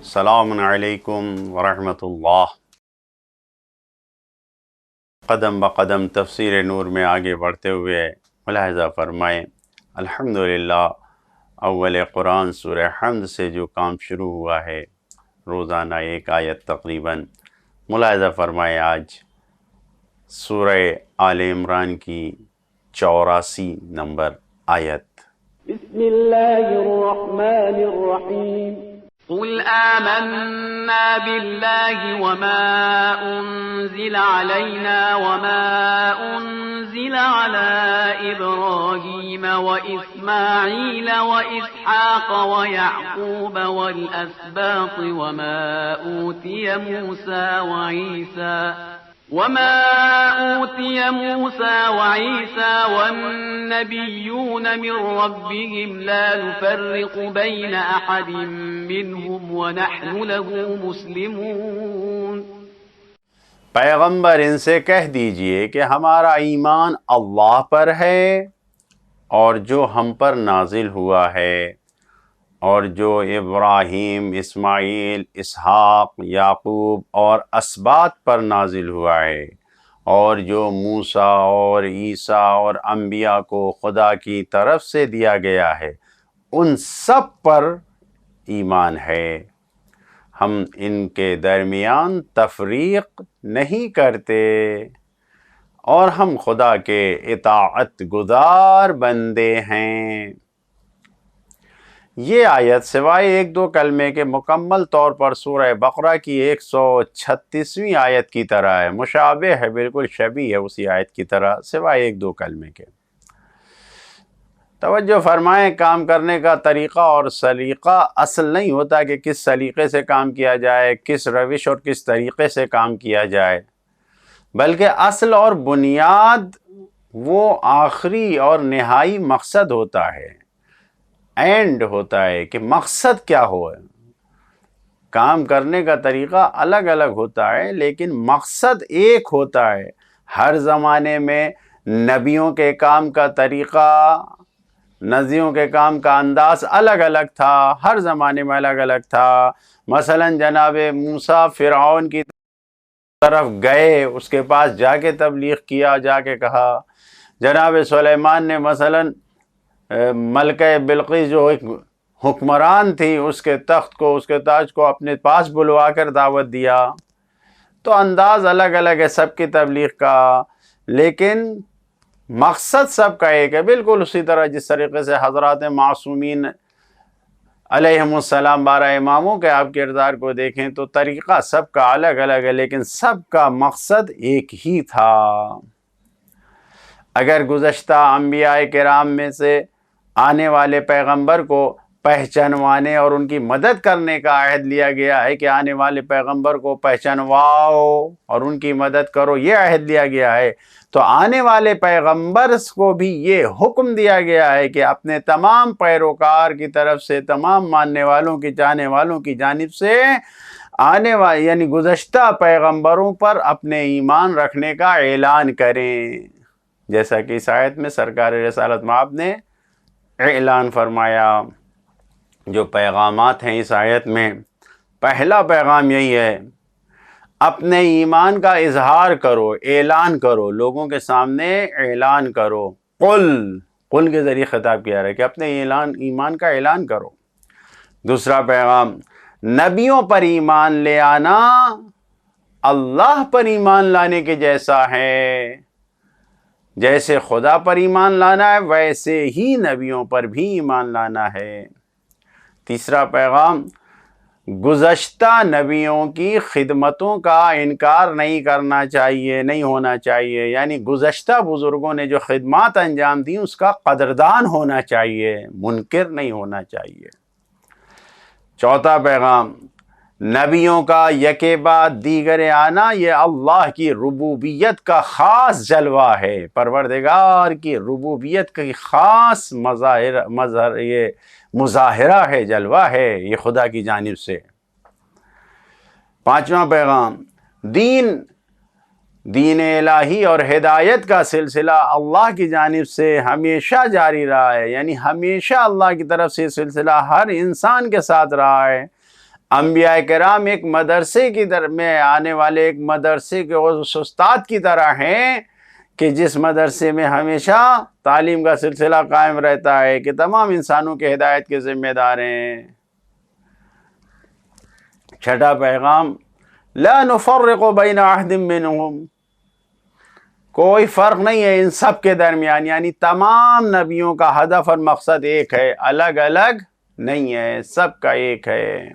السلام علیکم ورحمۃ اللہ۔ قدم بقدم تفسیر نور میں آگے بڑھتے ہوئے ملاحظہ فرمائیں، الحمدللہ اول قرآن سورہ حمد سے جو کام شروع ہوا ہے، روزانہ ایک آیت تقریباً ملاحظہ فرمائیں۔ آج سورہ آل عمران کی 84 نمبر آیت۔ بسم اللہ الرحمن الرحیم۔ قل آمنا بالله وما أنزل علينا وما أنزل على إبراهيم وإسماعيل وإسحاق ويعقوب والأسباط وما أوتي موسى وعيسى والنبيون من ربهم لا نفرق بين أحد منهم ونحن له مسلمون۔ پیغمبر ان سے کہہ دیجئے کہ ہمارا ایمان اللہ پر ہے اور جو ہم پر نازل ہوا ہے، اور جو ابراہیم، اسماعیل، اسحاق، یعقوب اور اسباط پر نازل ہوا ہے، اور جو موسیٰ اور عیسیٰ اور انبیاء کو خدا کی طرف سے دیا گیا ہے، ان سب پر ایمان ہے۔ ہم ان کے درمیان تفریق نہیں کرتے، اور ہم خدا کے اطاعت گزار بندے ہیں۔ یہ آیت سوائے ایک دو کلمے کے مکمل طور پر سورہ بقرہ کی 136ویں آیت کی طرح ہے، مشابہ ہے، بالکل شبیہ ہے اسی آیت کی طرح، سوائے ایک دو کلمے کے۔ توجہ فرمائیں، کام کرنے کا طریقہ اور سلیقہ اصل نہیں ہوتا کہ کس سلیقے سے کام کیا جائے، کس روش اور کس طریقے سے کام کیا جائے، بلکہ اصل اور بنیاد وہ آخری اور نہائی مقصد ہوتا ہے، اینڈ ہوتا ہے کہ مقصد کیا ہو۔ کام کرنے کا طریقہ الگ الگ ہوتا ہے لیکن مقصد ایک ہوتا ہے۔ ہر زمانے میں نبیوں کے کام کا طریقہ، نبیوں کے کام کا انداز الگ الگ تھا، ہر زمانے میں الگ الگ تھا۔ مثلا جناب موسیٰ فرعون کی طرف گئے، اس کے پاس جا کے تبلیغ کیا، جا کے کہا۔ جناب سلیمان نے مثلا ملکہ بلقیس جو ایک حکمران تھی، اس کے تخت کو، اس کے تاج کو اپنے پاس بلوا کر دعوت دیا۔ تو انداز الگ الگ ہے سب کی تبلیغ کا، لیکن مقصد سب کا ایک ہے۔ بالکل اسی طرح جس طریقے سے حضرات معصومین علیہم السلام 12 اماموں کے آپ کردار کو دیکھیں تو طریقہ سب کا الگ الگ ہے، لیکن سب کا مقصد ایک ہی تھا۔ اگر گزشتہ انبیاء کرام میں سے آنے والے پیغمبر کو پہچانوانے اور ان کی مدد کرنے کا عہد لیا گیا ہے کہ آنے والے پیغمبر کو پہچانواؤ اور ان کی مدد کرو، یہ عہد لیا گیا ہے، تو آنے والے پیغمبر کو بھی یہ حکم دیا گیا ہے کہ اپنے تمام پیروکار کی طرف سے، تمام ماننے والوں کی، چاہنے والوں کی جانب سے آنے والے یعنی گزشتہ پیغمبروں پر اپنے ایمان رکھنے کا اعلان کریں، جیسا کہ اس آیت میں سرکار رسالت مآب نے اعلان فرمایا۔ جو پیغامات ہیں اس آیت میں، پہلا پیغام یہی ہے، اپنے ایمان کا اظہار کرو، اعلان کرو، لوگوں کے سامنے اعلان کرو۔ قل کے ذریعے خطاب کیا رہا ہے کہ اپنے ایمان کا اعلان کرو۔ دوسرا پیغام، نبیوں پر ایمان لے آنا اللہ پر ایمان لانے کے جیسا ہے۔ جیسے خدا پر ایمان لانا ہے ویسے ہی نبیوں پر بھی ایمان لانا ہے۔ تیسرا پیغام، گزشتہ نبیوں کی خدمتوں کا انکار نہیں کرنا چاہیے، نہیں ہونا چاہیے، یعنی گزشتہ بزرگوں نے جو خدمات انجام دی اس کا قدردان ہونا چاہیے، منکر نہیں ہونا چاہیے۔ چوتھا پیغام، نبیوں کا یکے بعد دیگر آنا یہ اللہ کی ربوبیت کا خاص جلوہ ہے، پروردگار کی ربوبیت کی خاص مظاہرہ ہے، جلوہ ہے یہ خدا کی جانب سے۔ پانچواں پیغام، دین الہی اور ہدایت کا سلسلہ اللہ کی جانب سے ہمیشہ جاری رہا ہے، یعنی ہمیشہ اللہ کی طرف سے سلسلہ ہر انسان کے ساتھ رہا ہے۔ انبیاء کرام ایک مدرسے کی میں آنے والے ایک مدرسے کے اس استاد کی طرح ہیں کہ جس مدرسے میں ہمیشہ تعلیم کا سلسلہ قائم رہتا ہے کہ تمام انسانوں کے ہدایت کے ذمہ دار ہیں۔ چھٹا پیغام، لا نفرق بین احد منہم، کوئی فرق نہیں ہے ان سب کے درمیان، یعنی تمام نبیوں کا ہدف اور مقصد ایک ہے، الگ الگ نہیں ہے، سب کا ایک ہے۔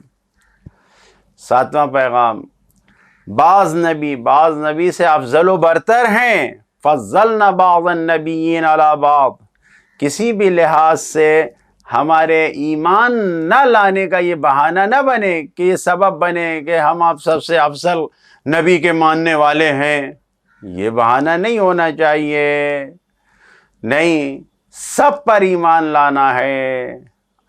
ساتواں پیغام، بعض نبی سے افضل و برتر ہیں، فضلنا بعض النبیین علی بعض، کسی بھی لحاظ سے ہمارے ایمان نہ لانے کا یہ بہانہ نہ بنے کہ یہ سبب بنے کہ ہم آپ سب سے افضل نبی کے ماننے والے ہیں، یہ بہانہ نہیں ہونا چاہیے، نہیں، سب پر ایمان لانا ہے،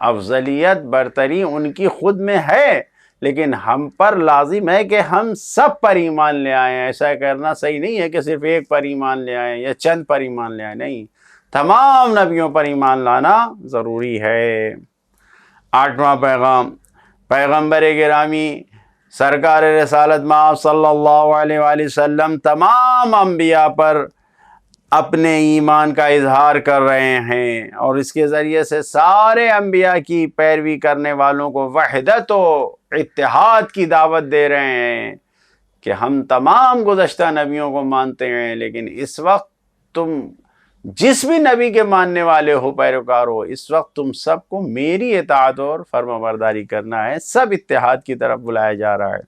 افضلیت برتری ان کی خود میں ہے، لیکن ہم پر لازم ہے کہ ہم سب پر ایمان لے آئیں۔ ایسا کرنا صحیح نہیں ہے کہ صرف ایک پر ایمان لے آئیں یا چند پر ایمان لے آئیں، نہیں، تمام نبیوں پر ایمان لانا ضروری ہے۔ آٹھواں پیغام، پیغمبر گرامی سرکار رسالت مآب صلی اللہ علیہ وآلہ وسلم تمام انبیاء پر اپنے ایمان کا اظہار کر رہے ہیں، اور اس کے ذریعے سے سارے انبیاء کی پیروی کرنے والوں کو وحدت و اتحاد کی دعوت دے رہے ہیں کہ ہم تمام گزشتہ نبیوں کو مانتے ہیں، لیکن اس وقت تم جس بھی نبی کے ماننے والے ہو، پیروکار ہو، اس وقت تم سب کو میری اطاعت اور فرما برداری کرنا ہے، سب اتحاد کی طرف بلایا جا رہا ہے۔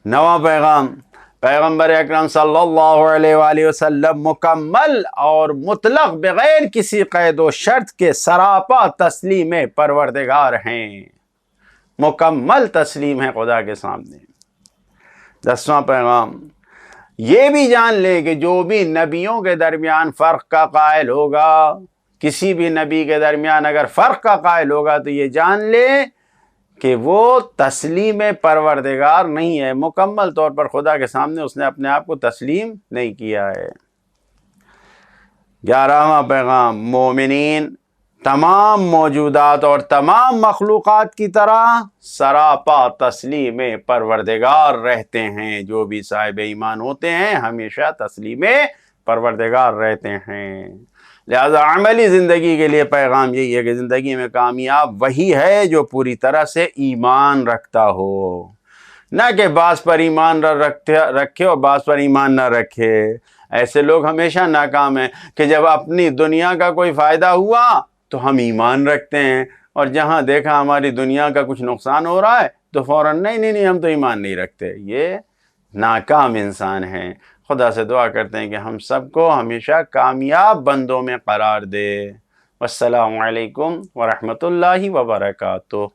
نواں پیغام، پیغمبر اکرم صلی اللہ علیہ وآلہ وسلم مکمل اور مطلق بغیر کسی قید و شرط کے سراپا تسلیم پروردگار ہیں، مکمل تسلیم ہے خدا کے سامنے۔ دسواں پیغام، یہ بھی جان لے کہ جو بھی نبیوں کے درمیان فرق کا قائل ہوگا، کسی بھی نبی کے درمیان اگر فرق کا قائل ہوگا تو یہ جان لے کہ وہ تسلیم پروردگار نہیں ہے، مکمل طور پر خدا کے سامنے اس نے اپنے آپ کو تسلیم نہیں کیا ہے۔ 11واں پیغام، مومنین تمام موجودات اور تمام مخلوقات کی طرح سراپا تسلیم پروردگار رہتے ہیں، جو بھی صاحب ایمان ہوتے ہیں ہمیشہ تسلیم پروردگار رہتے ہیں۔ لہذا عملی زندگی کے لیے پیغام یہی ہے کہ زندگی میں کامیاب وہی ہے جو پوری طرح سے ایمان رکھتا ہو، نہ کہ بعض پر ایمان رکھے اور بعض پر ایمان نہ رکھے۔ ایسے لوگ ہمیشہ ناکام ہیں کہ جب اپنی دنیا کا کوئی فائدہ ہوا تو ہم ایمان رکھتے ہیں، اور جہاں دیکھا ہماری دنیا کا کچھ نقصان ہو رہا ہے تو فوراً نہیں ہم تو ایمان نہیں رکھتے۔ یہ ناکام انسان ہیں۔ خدا سے دعا کرتے ہیں کہ ہم سب کو ہمیشہ کامیاب بندوں میں قرار دے۔ والسلام علیکم ورحمۃ اللہ وبرکاتہ۔